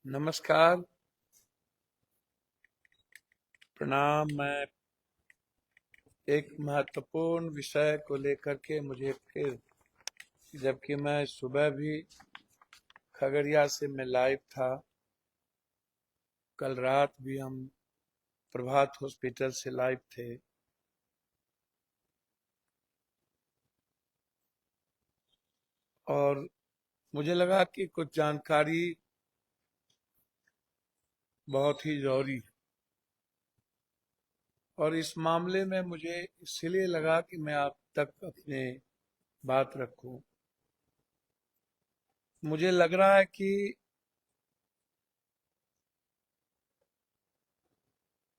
नमस्कार। प्रणाम। मैं एक महत्वपूर्ण विषय को लेकर के मुझे फिर, जबकि मैं सुबह भी खगड़िया से मैं लाइव था, कल रात भी हम प्रभात हॉस्पिटल से लाइव थे, और मुझे लगा कि कुछ जानकारी बहुत ही जरूरी है। और इस मामले में मुझे इसलिए लगा कि मैं आप तक अपने बात रखूं। मुझे लग रहा है कि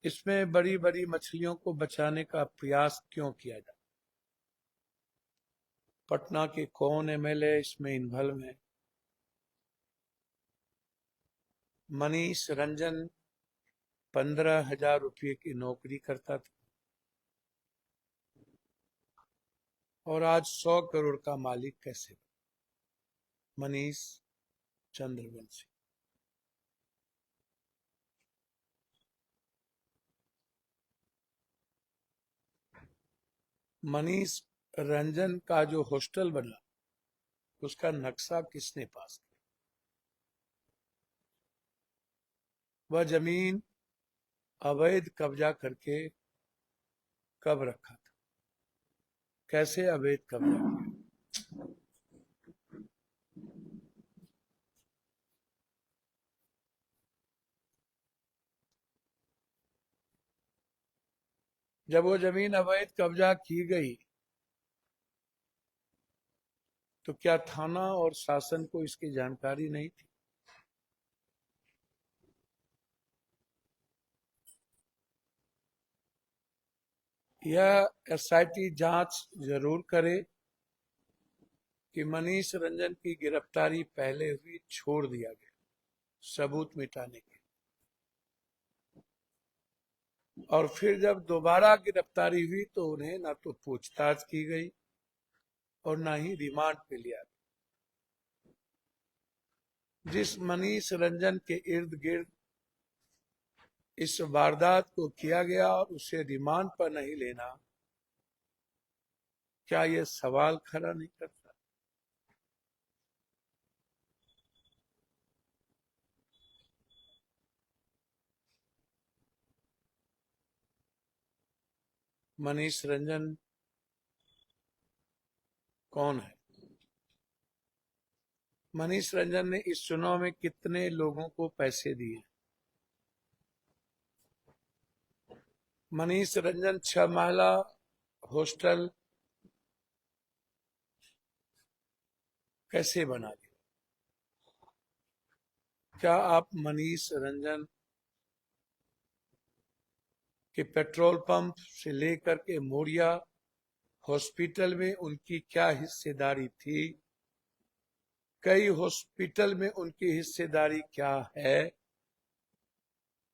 इसमें बड़ी बड़ी मछलियों को बचाने का प्रयास क्यों किया जाए। पटना के कौन एमएलए इसमें इन्वॉल्व है? मनीष रंजन 15,000 रुपये की नौकरी करता था और आज 100 करोड़ का मालिक कैसे? मनीष चंद्रवंशी। मनीष रंजन का जो हॉस्टल बना, उसका नक्शा किसने पास किया? वह जमीन अवैध कब्जा करके कब रखा था? कैसे अवैध कब्जा किया? जब वो जमीन अवैध कब्जा की गई तो क्या थाना और शासन को इसकी जानकारी नहीं थी? यह एसआईटी जांच जरूर करे कि मनीष रंजन की गिरफ्तारी पहले हुई, छोड़ दिया गया सबूत मिटाने के, और फिर जब दोबारा गिरफ्तारी हुई तो उन्हें ना तो पूछताछ की गई और ना ही रिमांड पे लिया। जिस मनीष रंजन के इर्द गिर्द इस वारदात को किया गया और उसे रिमांड पर नहीं लेना, क्या यह सवाल खड़ा नहीं करता? मनीष रंजन कौन है? मनीष रंजन ने इस चुनाव में कितने लोगों को पैसे दिए? मनीष रंजन 6 महिला हॉस्टल कैसे बना दिया? क्या आप मनीष रंजन के पेट्रोल पंप से लेकर के मोरिया हॉस्पिटल में उनकी क्या हिस्सेदारी थी, कई हॉस्पिटल में उनकी हिस्सेदारी क्या है,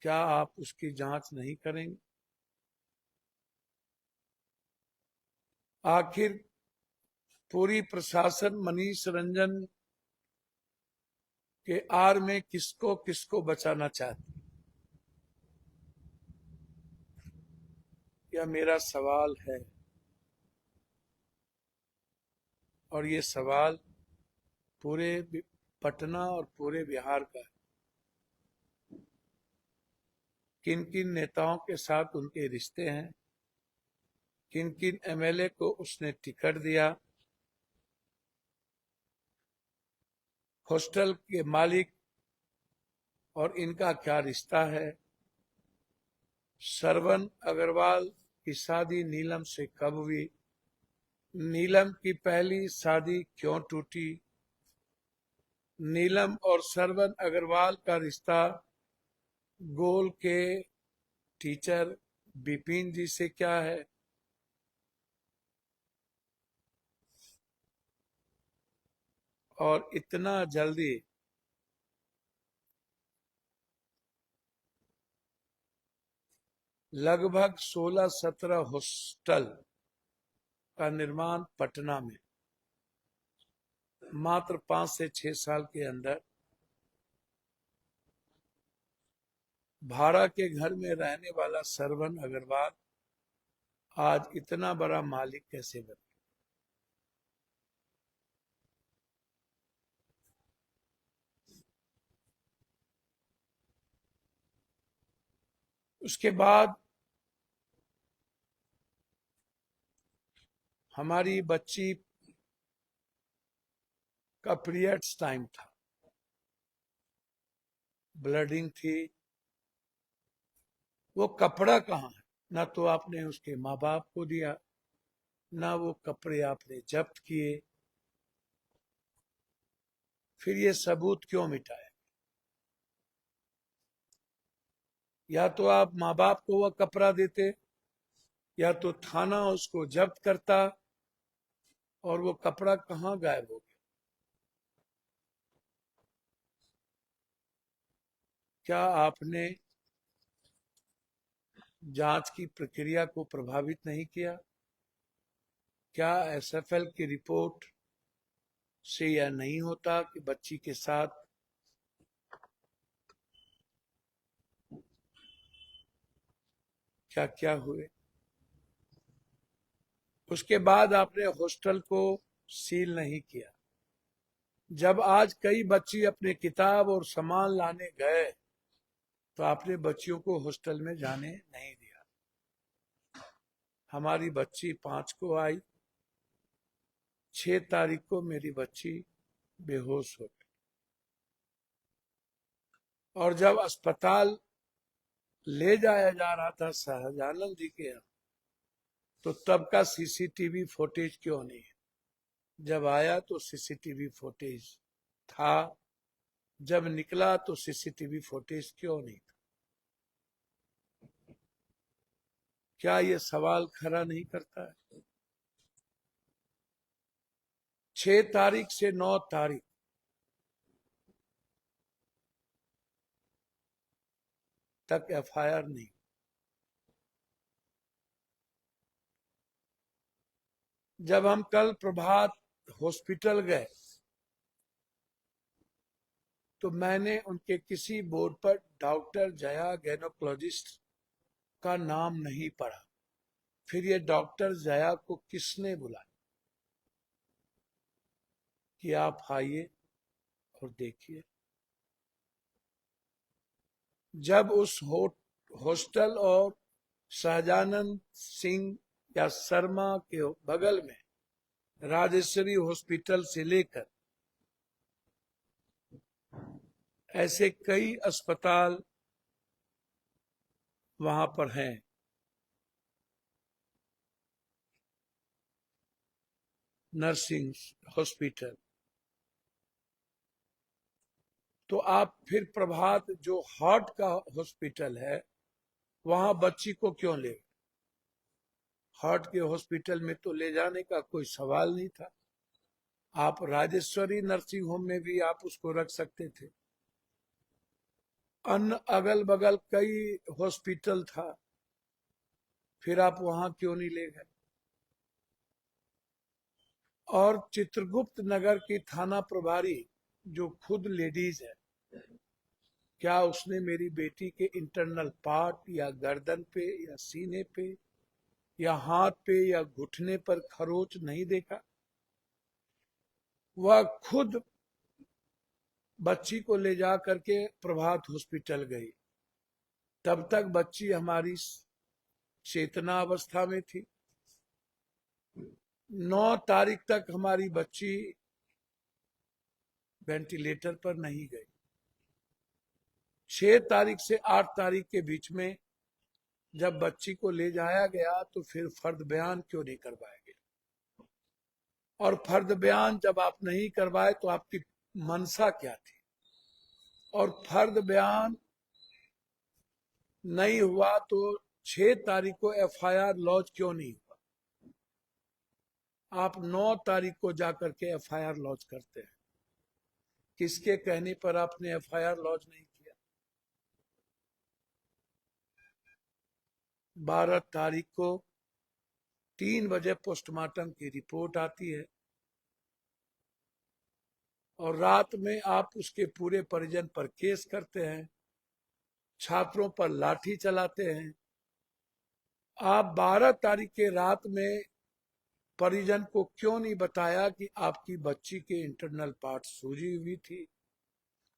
क्या आप उसकी जांच नहीं करेंगे? आखिर पूरी प्रशासन मनीष रंजन के आड़ में किसको किसको बचाना चाहती? यह मेरा सवाल है, और ये सवाल पूरे पटना और पूरे बिहार का है। किन किन नेताओं के साथ उनके रिश्ते हैं, किन किन एमएलए को उसने टिकट दिया, हॉस्टल के मालिक और इनका क्या रिश्ता है, श्रवण अग्रवाल की शादी नीलम से कब हुई, नीलम की पहली शादी क्यों टूटी, नीलम और श्रवण अग्रवाल का रिश्ता गोल के टीचर बिपिन जी से क्या है? और इतना जल्दी लगभग 16-17 हॉस्टल का निर्माण पटना में मात्र 5 से 6 साल के अंदर भाड़ा के घर में रहने वाला सरवण अग्रवाल आज इतना बड़ा मालिक कैसे बना? उसके बाद हमारी बच्ची का पीरियड्स टाइम था, ब्लडिंग थी। वो कपड़ा कहाँ है? ना तो आपने उसके माँ बाप को दिया, ना वो कपड़े आपने जब्त किए। फिर ये सबूत क्यों मिटाए? या तो आप माँ बाप को वह कपड़ा देते, या तो थाना उसको जब्त करता। और वो कपड़ा कहाँ गायब हो गया? क्या आपने जांच की प्रक्रिया को प्रभावित नहीं किया? क्या एसएफएल की रिपोर्ट से यह नहीं होता कि बच्ची के साथ क्या क्या हुए? उसके बाद आपने हॉस्टल को सील नहीं किया। जब आज कई बच्ची अपने किताब और सामान लाने गए तो आपने बच्चियों को हॉस्टल में जाने नहीं दिया। हमारी बच्ची 5 को आई, 6 तारीख को मेरी बच्ची बेहोश हो गई। और जब अस्पताल ले जाया जा रहा था शाहजानंद जी के यहाँ, तो तब का सीसीटीवी फुटेज क्यों नहीं है? जब आया तो सीसीटीवी फुटेज था, जब निकला तो सीसीटीवी फुटेज क्यों नहीं था? क्या ये सवाल खड़ा नहीं करता है? 6 तारीख से 9 तारीख तक एफआईआर नहीं। जब हम कल प्रभात हॉस्पिटल गए तो मैंने उनके किसी बोर्ड पर डॉक्टर जया गैनोकोलॉजिस्ट का नाम नहीं पढ़ा। फिर ये डॉक्टर जया को किसने बुलाया कि आप आइए और देखिए? जब उस हॉस्टल और शाहजानंद सिंह या शर्मा के बगल में राजेश्वरी हॉस्पिटल से लेकर ऐसे कई अस्पताल वहां पर हैं, नर्सिंग हॉस्पिटल, तो आप फिर प्रभात जो हार्ट का हॉस्पिटल है वहां बच्ची को क्यों ले? हार्ट के हॉस्पिटल में तो ले जाने का कोई सवाल नहीं था। आप राजेश्वरी नर्सिंग होम में भी आप उसको रख सकते थे। अन्य अगल बगल कई हॉस्पिटल था, फिर आप वहां क्यों नहीं ले गए? और चित्रगुप्त नगर की थाना प्रभारी जो खुद लेडीज है, क्या उसने मेरी बेटी के इंटरनल पार्ट या गर्दन पे या सीने पे या हाथ पे या घुटने पर खरोच नहीं देखा? वह खुद बच्ची को ले जा करके प्रभात हॉस्पिटल गई। तब तक बच्ची हमारी चेतना अवस्था में थी। 9 तारीख तक हमारी बच्ची वेंटिलेटर पर नहीं गई। 6 तारीख से 8 तारीख के बीच में जब बच्ची को ले जाया गया तो फिर फर्द बयान क्यों नहीं करवाया गया? और फर्द बयान जब आप नहीं करवाए तो आपकी मनसा क्या थी? और फर्द बयान नहीं हुआ तो 6 तारीख को एफआईआर लॉन्च क्यों नहीं हुआ? आप 9 तारीख को जाकर के एफआईआर लॉन्च करते हैं। किसके कहने पर आपने एफआईआर लॉन्च नहीं किया? 12 तारीख को 3 बजे पोस्टमार्टम की रिपोर्ट आती है और रात में आप उसके पूरे परिजन पर केस करते हैं। छात्रों पर लाठी चलाते हैं। आप 12 तारीख के रात में परिजन को क्यों नहीं बताया कि आपकी बच्ची के इंटरनल पार्ट सूजी हुई थी,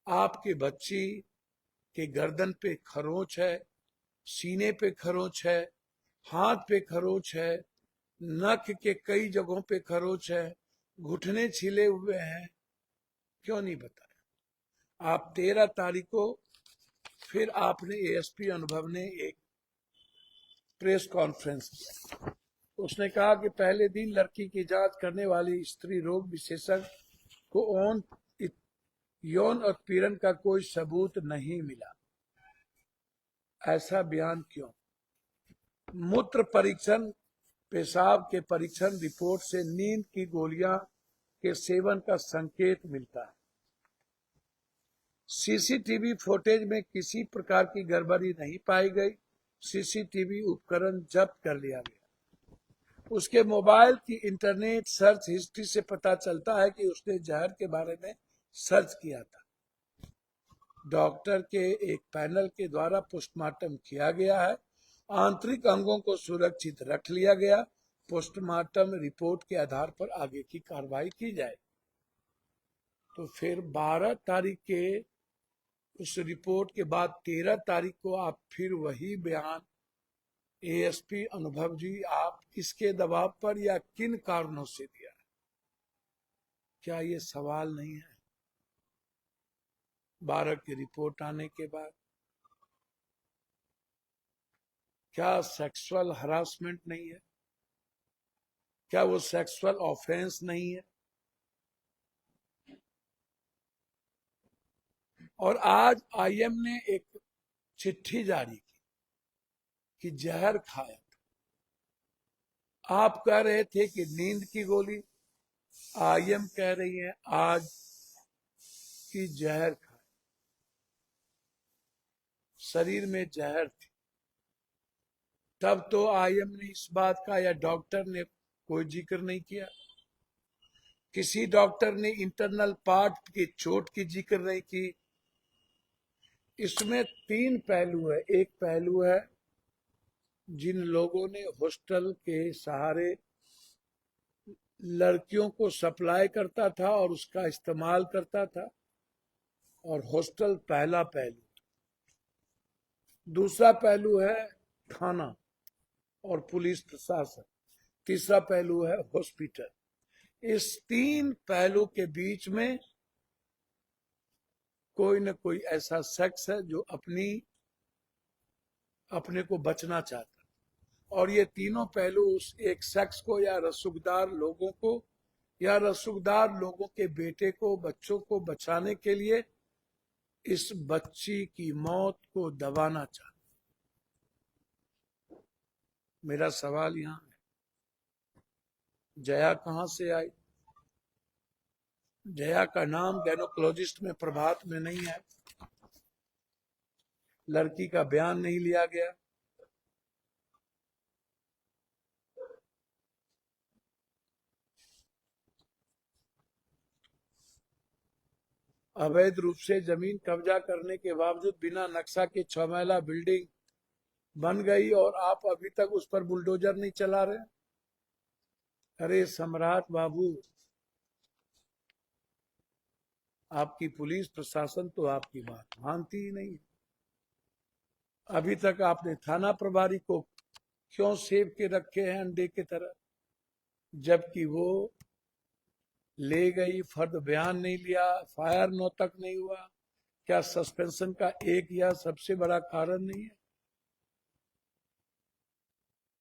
आपकी बच्ची के गर्दन पे खरोंच है, सीने पे खरोंच है, हाथ पे खरोंच है, नख के कई जगहों पे खरोंच है, घुटने छिले हुए हैं, क्यों नहीं बताया? आप 13 तारीख को फिर आपने एएसपी अनुभव ने एक प्रेस कॉन्फ्रेंस किया। उसने कहा कि पहले दिन लड़की की जांच करने वाली स्त्री रोग विशेषज्ञ को यौन उत्पीड़न का कोई सबूत नहीं मिला। ऐसा बयान क्यों? मूत्र परीक्षण, पेशाब के परीक्षण रिपोर्ट से नींद की गोलियां के सेवन का संकेत मिलता है। सीसीटीवी फुटेज में किसी प्रकार की गड़बड़ी नहीं पाई गई। सीसीटीवी उपकरण जब्त कर लिया गया। उसके मोबाइल की इंटरनेट सर्च हिस्ट्री से पता चलता है कि उसने जहर के बारे में सर्च किया था। डॉक्टर के एक पैनल के द्वारा पोस्टमार्टम किया गया है। आंतरिक अंगों को सुरक्षित रख लिया गया। पोस्टमार्टम रिपोर्ट के आधार पर आगे की कार्रवाई की जाए। तो फिर 12 तारीख के उस रिपोर्ट के बाद 13 तारीख को आप फिर वही बयान, एएसपी अनुभव जी, आप किसके दबाव पर या किन कारणों से दिया? क्या ये सवाल नहीं है? 12 की रिपोर्ट आने के बाद क्या सेक्सुअल हरासमेंट नहीं है? क्या वो सेक्सुअल ऑफेंस नहीं है? और आज आईएम ने एक चिट्ठी जारी की कि जहर खाया था। आप कह रहे थे कि नींद की गोली, आईएम कह रही है आज की जहर खाया, शरीर में जहर थी। तब तो आईएम ने इस बात का या डॉक्टर ने कोई जिक्र नहीं किया। किसी डॉक्टर ने इंटरनल पार्ट की चोट की जिक्र नहीं की। इसमें 3 पहलू है। एक पहलू है जिन लोगों ने हॉस्टल के सहारे लड़कियों को सप्लाई करता था और उसका इस्तेमाल करता था, और हॉस्टल पहला पहलू। दूसरा पहलू है थाना और पुलिस प्रशासन। तीसरा पहलू है हॉस्पिटल। इस 3 पहलू के बीच में कोई न कोई ऐसा शख्स है जो अपने को बचना चाहता, और ये तीनों पहलू उस एक शख्स को या रसूखदार लोगों को या रसूखदार लोगों के बेटे को, बच्चों को बचाने के लिए इस बच्ची की मौत को दबाना चाहता। मेरा सवाल यहां है, जया कहां से आई? जया का नाम गायनोकोलॉजिस्ट में प्रभात में नहीं है। लड़की का बयान नहीं लिया गया। अवैध रूप से जमीन कब्जा करने के बावजूद बिना नक्शा के 6 महला बिल्डिंग बन गई और आप अभी तक उस पर बुलडोजर नहीं चला रहे। अरे सम्राट बाबू, आपकी पुलिस प्रशासन तो आपकी बात मानती ही नहीं। अभी तक आपने थाना प्रभारी को क्यों सेव के रखे हैं अंडे की तरह, जबकि वो ले गई, फर्द बयान नहीं लिया, फायर नो तक नहीं हुआ। क्या सस्पेंशन का एक या सबसे बड़ा कारण नहीं है?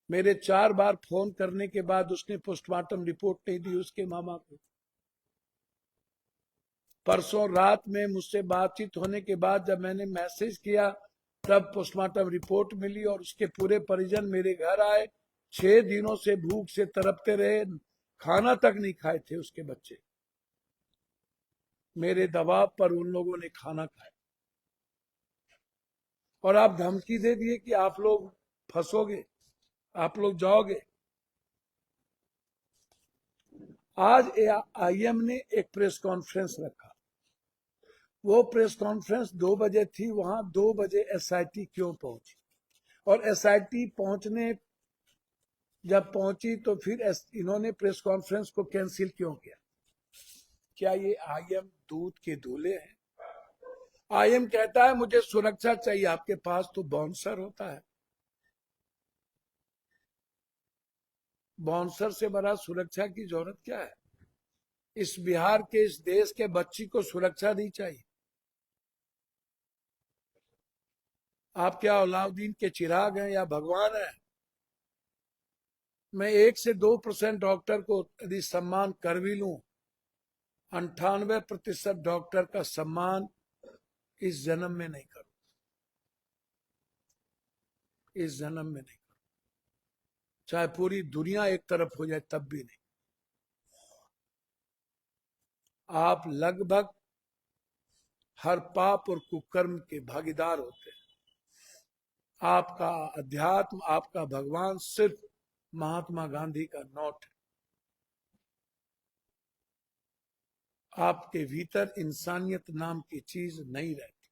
मेरे 4 बार फोन करने के बाद उसने पोस्टमार्टम रिपोर्ट नहीं दी उसके मामा को। परसों रात में मुझसे बातचीत होने के बाद जब मैंने मैसेज किया तब पोस्टमार्टम रिपोर्ट मिली और उसके पूरे परिजन मेरे घर आए। 6 दिनों से भूख से तड़पते रहे, खाना तक नहीं खाए थे उसके बच्चे। मेरे दबाव पर उन लोगों ने खाना खाया और आप धमकी दे दिए कि आप लोग फंसोगे, आप लोग जाओगे। आज आईएम ने एक प्रेस कॉन्फ्रेंस रखा वो प्रेस कॉन्फ्रेंस 2 बजे थी, वहां 2 बजे एसआईटी क्यों पहुंची, और एसआईटी जब पहुंची तो फिर इन्होंने प्रेस कॉन्फ्रेंस को कैंसिल क्यों किया? क्या ये आईएम दूध के दूल्हे हैं? आईएम कहता है मुझे सुरक्षा चाहिए, आपके पास तो बाउंसर होता है। बाउंसर से बड़ा सुरक्षा की जरूरत क्या है? इस बिहार के, इस देश के बच्ची को सुरक्षा नहीं चाहिए? आप क्या अलाउद्दीन के चिराग हैं या भगवान हैं? मैं 1 से 2% डॉक्टर को यदि सम्मान कर भी लूं, 98% डॉक्टर का सम्मान इस जन्म में नहीं करूं, इस जन्म में नहीं करूं, चाहे पूरी दुनिया एक तरफ हो जाए तब भी नहीं। आप लगभग हर पाप और कुकर्म के भागीदार होते हैं। आपका अध्यात्म, आपका भगवान सिर्फ महात्मा गांधी का नोट है। आपके भीतर इंसानियत नाम की चीज नहीं रहती।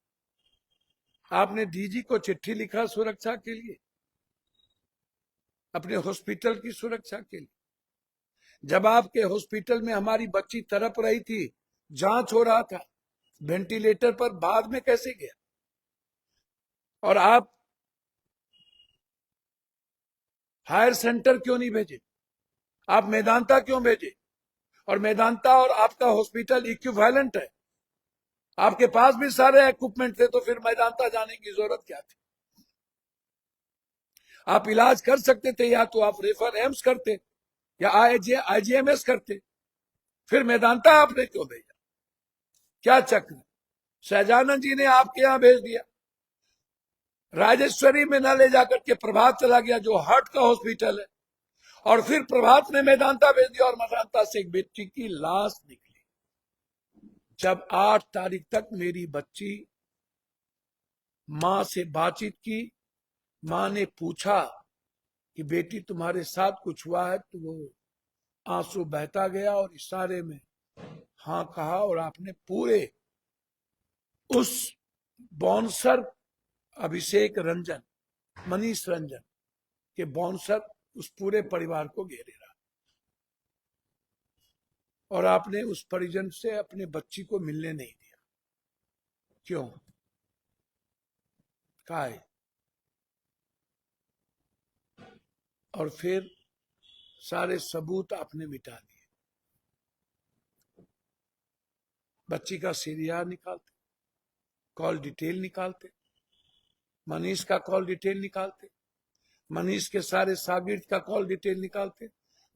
आपने डीजी को चिट्ठी लिखा सुरक्षा के लिए, अपने हॉस्पिटल की सुरक्षा के लिए। जब आपके हॉस्पिटल में हमारी बच्ची तड़प रही थी, जांच हो रहा था, वेंटिलेटर पर बाद में कैसे गया? और आप हायर सेंटर क्यों नहीं भेजे? आप मेदांता क्यों भेजे? और मेदांता और आपका हॉस्पिटल इक्विवेलेंट है, आपके पास भी सारे इक्विपमेंट थे, तो फिर मेदांता जाने की जरूरत क्या थी? आप इलाज कर सकते थे, या तो आप रेफर एम्स करते या आईजीएमएस करते, फिर मेदांता आपने क्यों भेजा? क्या चक्र? सहजानंद जी ने आपके यहां भेज दिया, राजेश्वरी में न ले जाकर के प्रभात चला गया जो हार्ट का हॉस्पिटल है, और फिर प्रभात ने मेदांता भेज दिया, और मेदांता से एक बेटी की लाश निकली। जब 8 तारीख तक मेरी बच्ची मां से बातचीत की, मां ने पूछा कि बेटी तुम्हारे साथ कुछ हुआ है, तो वो आंसू बहता गया और इशारे में हाँ कहा, और आपने पूरे उस बाउंसर अभिषेक रंजन, मनीष रंजन के बाउंसर उस पूरे परिवार को घेरे रहा, और आपने उस परिजन से अपने बच्ची को मिलने नहीं दिया। क्यों? काहे? और फिर सारे सबूत आपने मिटा दिए। बच्ची का सीरिया निकालते, कॉल डिटेल निकालते, मनीष का कॉल डिटेल निकालते, मनीष के सारे शागिर्द का कॉल डिटेल निकालते,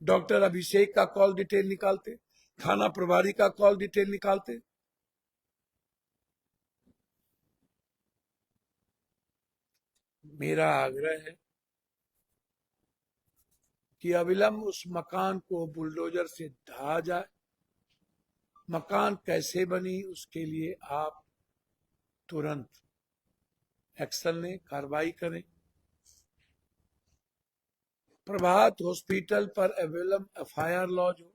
डॉक्टर अभिषेक का कॉल डिटेल निकालते, थाना प्रभारी का कॉल डिटेल निकालते। मेरा आग्रह है कि अविलंब उस मकान को बुलडोजर से ढहा जाए। मकान कैसे बनी, उसके लिए आप तुरंत एक्शन लें, कार्रवाई करें। प्रभात हॉस्पिटल पर अविलंब एफआईआर लॉन्च हो।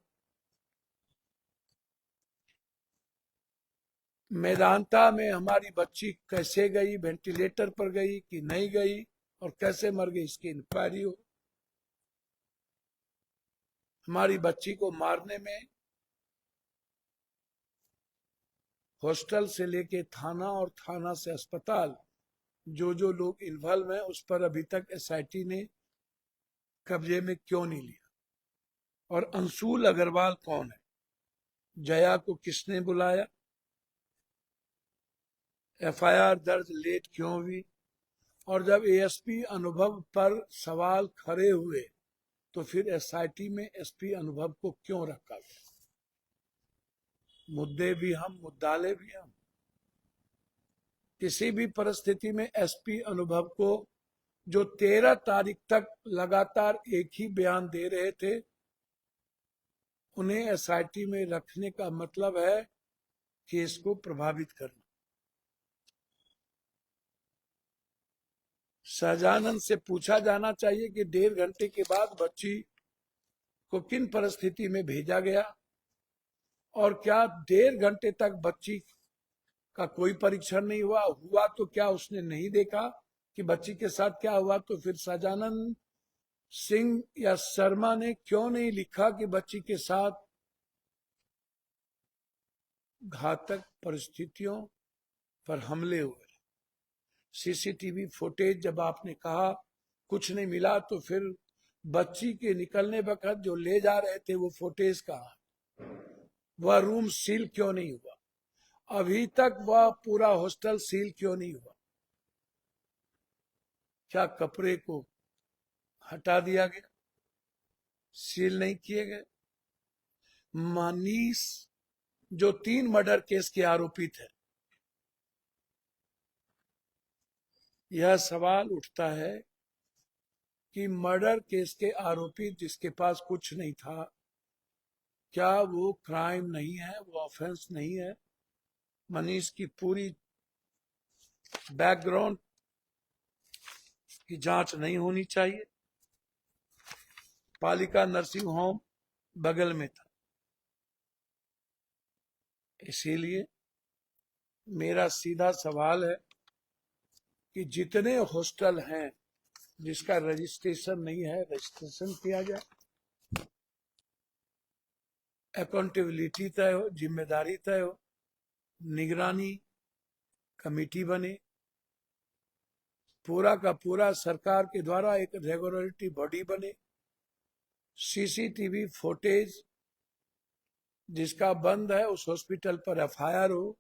मेदांता में हमारी बच्ची कैसे गई, वेंटिलेटर पर गई कि नहीं गई, और कैसे मर गई, इसकी इंक्वायरी हो। हमारी बच्ची को मारने में हॉस्टल से लेके थाना और थाना से अस्पताल जो लोग इन्वॉल्व हैं, उस पर अभी तक एसआईटी ने कब्जे में क्यों नहीं लिया? और अंशुल अग्रवाल कौन है? जया को किसने बुलाया? एफआईआर दर्ज लेट क्यों हुई? और जब एएसपी अनुभव पर सवाल खड़े हुए, तो फिर एसआईटी में एसपी अनुभव को क्यों रखा गया? मुद्दे भी हम, मुद्दाले भी हम। किसी भी परिस्थिति में एसपी अनुभव को, जो 13 तारीख तक लगातार एक ही बयान दे रहे थे, उन्हें एसआईटी में रखने का मतलब है केस को प्रभावित करना। सहजानंद से पूछा जाना चाहिए कि 1.5 घंटे के बाद बच्ची को किन परिस्थिति में भेजा गया, और क्या 1.5 घंटे तक बच्ची का कोई परीक्षण नहीं हुआ। हुआ तो क्या उसने नहीं देखा कि बच्ची के साथ क्या हुआ? तो फिर सहजानंद सिंह या शर्मा ने क्यों नहीं लिखा कि बच्ची के साथ घातक परिस्थितियों पर हमले हुए? सीसीटीवी फुटेज जब आपने कहा कुछ नहीं मिला, तो फिर बच्ची के निकलने वक्त जो ले जा रहे थे वो फुटेज कहाँ? वह रूम सील क्यों नहीं हुआ? अभी तक वह पूरा हॉस्टल सील क्यों नहीं हुआ? क्या कपड़े को हटा दिया गया? सील नहीं किए गए? मनीष जो 3 मर्डर केस के आरोपी थे, यह सवाल उठता है कि मर्डर केस के आरोपी जिसके पास कुछ नहीं था, क्या वो क्राइम नहीं है, वो ऑफेंस नहीं है? मनीष की पूरी बैकग्राउंड की जांच नहीं होनी चाहिए? पालिका नर्सिंग होम बगल में था। इसीलिए मेरा सीधा सवाल है कि जितने हॉस्टल हैं जिसका रजिस्ट्रेशन नहीं है, रजिस्ट्रेशन किया जाए, अकाउंटेबिलिटी तय हो, जिम्मेदारी तय हो, निगरानी कमेटी बने, पूरा का पूरा सरकार के द्वारा एक रेगुलेटरी बॉडी बने, सीसीटीवी फुटेज जिसका बंद है उस हॉस्पिटल पर एफआईआर हो,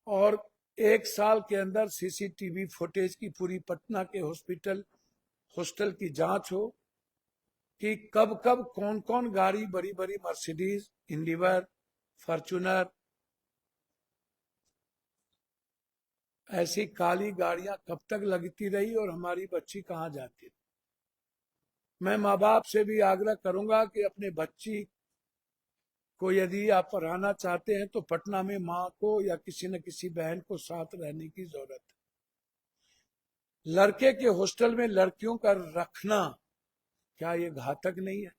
और 1 साल के अंदर सीसीटीवी फुटेज की पूरी पटना के हॉस्टल की जांच हो कि कब कब कौन कौन गाड़ी, बड़ी बड़ी मर्सिडीज, इंडिवर, फॉर्चूनर, ऐसी काली गाड़ियां कब तक लगती रही और हमारी बच्ची कहाँ जाती रही? मैं माँ बाप से भी आग्रह करूंगा कि अपने बच्ची को यदि आप पढ़ाना चाहते हैं तो पटना में माँ को या किसी न किसी बहन को साथ रहने की जरूरत है। लड़के के हॉस्टल में लड़कियों का रखना क्या ये घातक नहीं है?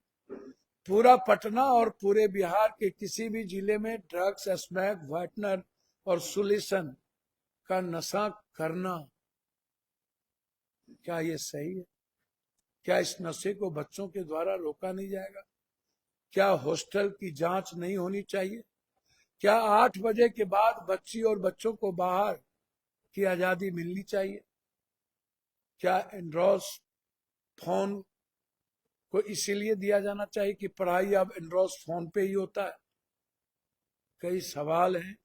पूरा पटना और पूरे बिहार के किसी भी जिले में ड्रग्स, स्मैक, व्हाइटनर और सोल्यूशन का नशा करना, क्या ये सही है? क्या इस नशे को बच्चों के द्वारा रोका नहीं जाएगा? क्या हॉस्टल की जांच नहीं होनी चाहिए? क्या 8 बजे के बाद बच्ची और बच्चों को बाहर की आजादी मिलनी चाहिए? क्या एंड्रॉयड फोन को इसीलिए दिया जाना चाहिए कि पढ़ाई अब एंड्रॉयड फोन पे ही होता है? कई सवाल हैं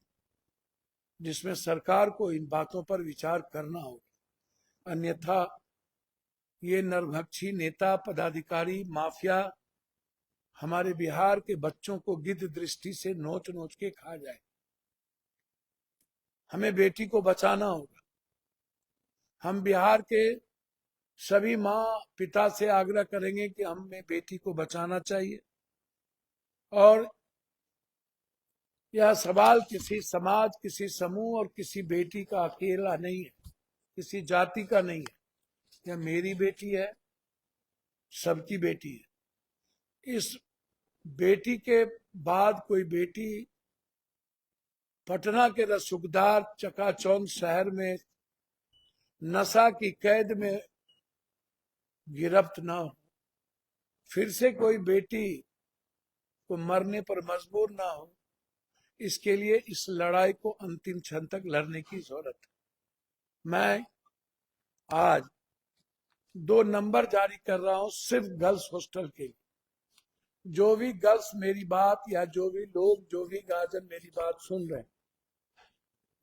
जिसमें सरकार को इन बातों पर विचार करना होगा, अन्यथा ये नरभक्षी नेता, पदाधिकारी, माफिया हमारे बिहार के बच्चों को गिद्ध दृष्टि से नोच नोच के खा जाए। हमें बेटी को बचाना होगा। हम बिहार के सभी माँ पिता से आग्रह करेंगे कि हमें बेटी को बचाना चाहिए, और यह सवाल किसी समाज, किसी समूह और किसी बेटी का अकेला नहीं है, किसी जाति का नहीं है। यह मेरी बेटी है, सबकी बेटी है। इस बेटी के बाद कोई बेटी पटना के रसूखदार चकाचौंध शहर में नशा की कैद में गिरफ्त न हो, फिर से कोई बेटी को मरने पर मजबूर ना हो, इसके लिए इस लड़ाई को अंतिम क्षण तक लड़ने की जरूरत है। मैं आज 2 नंबर जारी कर रहा हूं सिर्फ गर्ल्स हॉस्टल के लिए। जो भी गर्ल्स मेरी बात, या जो भी लोग, जो भी गार्जियन मेरी बात सुन रहे हैं,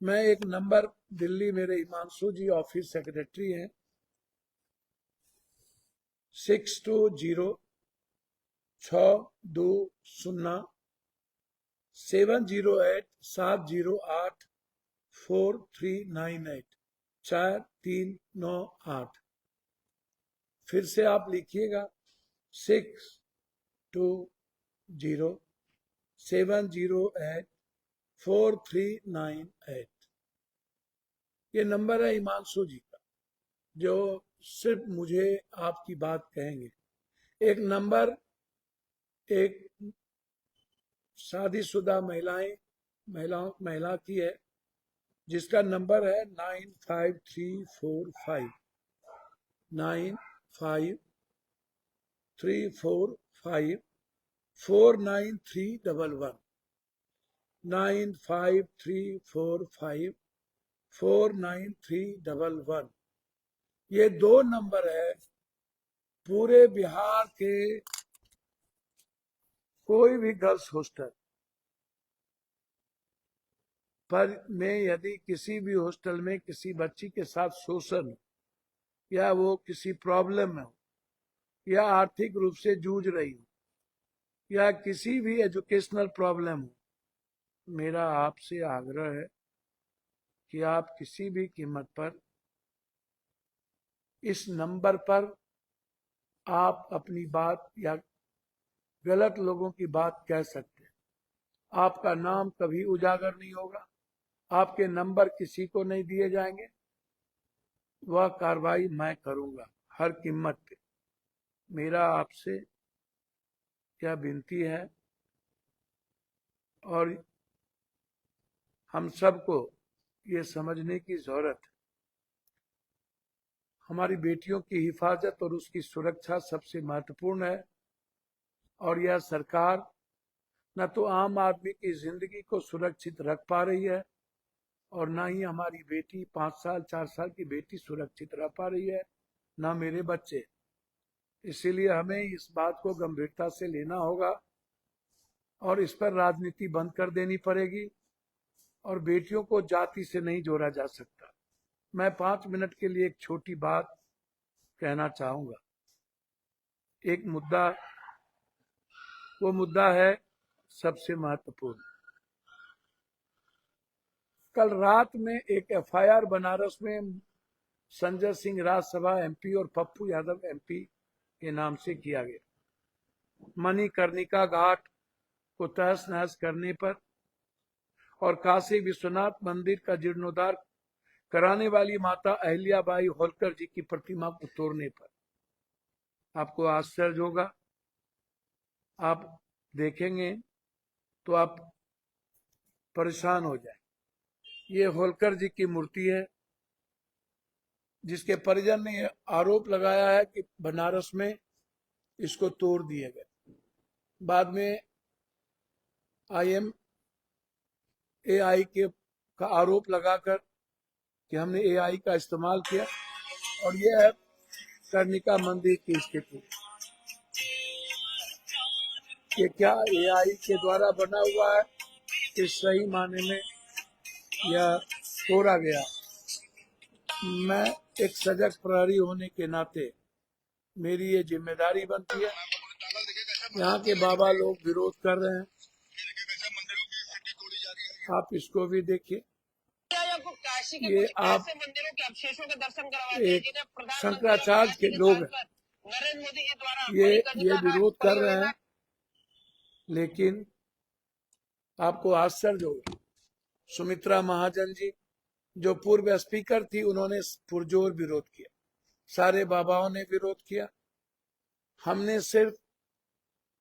मैं एक नंबर, दिल्ली मेरे हिमांशु जी ऑफिस सेक्रेटरी हैं, 62062607084398 4398। फिर से आप लिखिएगा 6207084398। ये नंबर है हिमांशु जी का, जो सिर्फ मुझे आपकी बात कहेंगे। एक नंबर एक शादीशुदा महिला की है, जिसका नंबर है 9534549311 9534549311। ये 2 नंबर है पूरे बिहार के कोई भी गर्ल्स हॉस्टल पर में यदि किसी भी हॉस्टल में किसी बच्ची के साथ शोषण या वो किसी प्रॉब्लम में हो या आर्थिक रूप से जूझ रही हो या किसी भी एजुकेशनल प्रॉब्लम हो, मेरा आपसे आग्रह है कि आप किसी भी कीमत पर इस नंबर पर आप अपनी बात या गलत लोगों की बात कह सकते हैं। आपका नाम कभी उजागर नहीं होगा, आपके नंबर किसी को नहीं दिए जाएंगे। वह कार्रवाई मैं करूंगा हर कीमत पे। मेरा आपसे क्या विनती है और हम सबको ये समझने की जरूरत है, हमारी बेटियों की हिफाजत और उसकी सुरक्षा सबसे महत्वपूर्ण है। और यह सरकार न तो आम आदमी की जिंदगी को सुरक्षित रख पा रही है और ना ही हमारी बेटी 5 साल 4 साल की बेटी सुरक्षित रह पा रही है, ना मेरे बच्चे। इसीलिए हमें इस बात को गंभीरता से लेना होगा और इस पर राजनीति बंद कर देनी पड़ेगी और बेटियों को जाति से नहीं जोड़ा जा सकता। मैं 5 मिनट के लिए एक छोटी बात कहना चाहूंगा। एक मुद्दा, वो मुद्दा है सबसे महत्वपूर्ण। कल रात में एक एफआईआर बनारस में संजय सिंह राज्यसभा एमपी और पप्पू यादव एमपी के नाम से किया गया। मणिकर्णिका घाट को तहस नहस करने पर और काशी विश्वनाथ मंदिर का जीर्णोद्धार कराने वाली माता अहिल्याबाई होलकर जी की प्रतिमा को तोड़ने पर आपको आश्चर्य होगा। आप देखेंगे तो आप परेशान हो जाए। ये होलकर जी की मूर्ति है जिसके परिजन ने आरोप लगाया है कि बनारस में इसको तोड़ दिए गए। बाद में एआई के का आरोप लगाकर कि हमने एआई का इस्तेमाल किया और यह है कर्णिका मंदिर की स्थिति। ये क्या एआई के द्वारा बना हुआ है? इस सही माने में यह तोड़ा गया। मैं एक सजग प्रहरी होने के नाते मेरी ये जिम्मेदारी बनती है। यहाँ के बाबा लोग विरोध कर रहे हैं, आप इसको भी देखिए। ये आप एक शंकराचार्य के लोग हैं, ये विरोध कर रहे हैं, लेकिन आपको आश्चर्य होगा। सुमित्रा महाजन जी जो पूर्व स्पीकर थी, उन्होंने पुरजोर विरोध किया, सारे बाबाओं ने विरोध किया। हमने सिर्फ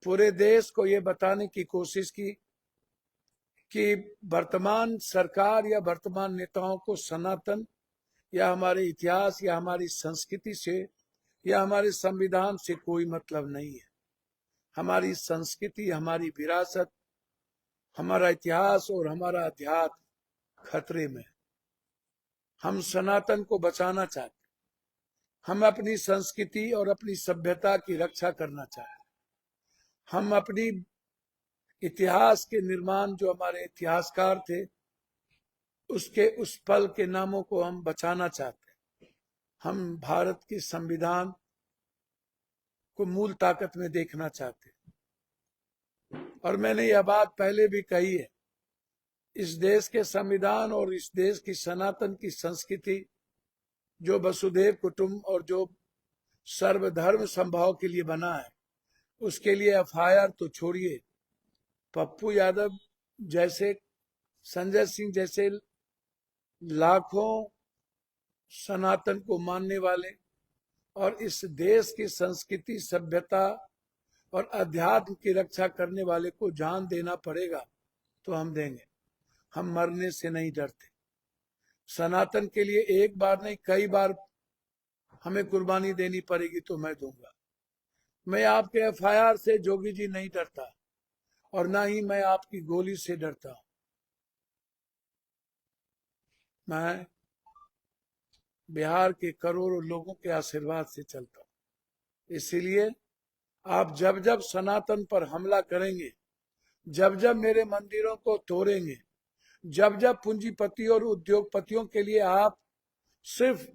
पूरे देश को ये बताने की कोशिश की कि वर्तमान सरकार या वर्तमान नेताओं को सनातन या हमारे इतिहास या हमारी संस्कृति से या हमारे संविधान से कोई मतलब नहीं है। हमारी संस्कृति, हमारी विरासत, हमारा इतिहास और हमारा अध्यात्म खतरे में। हम सनातन को बचाना चाहते, हम अपनी संस्कृति और अपनी सभ्यता की रक्षा करना चाहते, हम अपनी इतिहास के निर्माण, जो हमारे इतिहासकार थे, उसके उस पल के नामों को हम बचाना चाहते। हम भारत की संविधान को मूल ताकत में देखना चाहते। और मैंने यह बात पहले भी कही है, इस देश के संविधान और इस देश की सनातन की संस्कृति जो वसुधैव कुटुंब और जो सर्वधर्म संभाव के लिए बना है, उसके लिए एफआईआर तो छोड़िए, पप्पू यादव जैसे, संजय सिंह जैसे लाखों सनातन को मानने वाले और इस देश की संस्कृति, सभ्यता और अध्यात्म की रक्षा करने वाले को जान देना पड़ेगा तो हम देंगे। हम मरने से नहीं डरते। सनातन के लिए एक बार नहीं कई बार हमें कुर्बानी देनी पड़ेगी तो मैं दूंगा। मैं आपके एफआईआर से जोगी जी नहीं डरता और ना ही मैं आपकी गोली से डरता हूं। मैं बिहार के करोड़ों लोगों के आशीर्वाद से चलता हूं। इसीलिए आप जब जब सनातन पर हमला करेंगे, जब जब मेरे मंदिरों को तोड़ेंगे, जब जब पूंजीपति और उद्योगपतियों के लिए आप सिर्फ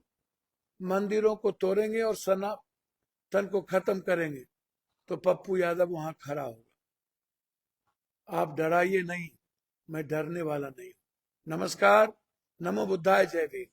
मंदिरों को तोड़ेंगे और सनातन को खत्म करेंगे, तो पप्पू यादव वहां खड़ा होगा। आप डराइए नहीं, मैं डरने वाला नहीं हूं। नमस्कार, नमो बुद्धाय, जय भीम।